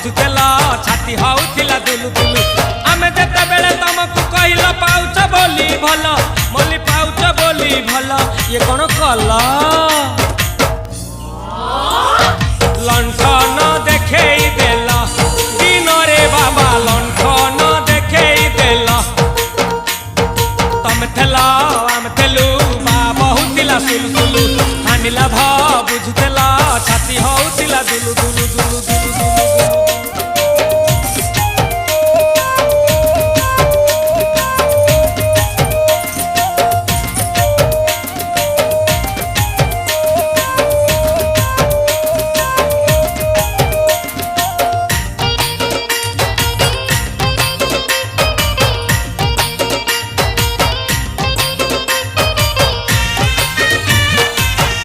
बुझुतेला छाती होउथिला दुलु दुलु आमे जेते बेले तुमको कहिला पाउच बोली भला मोली पाउच बोली भला ये कोन कला लंठन देखेई देला दिन रे बाबा लंठन देखेई देला तम थेला आम थेलु बाबा होतिला सुलु सुलु हानिला भा बुझुतेला छाती होउथिला दुलु दुलु।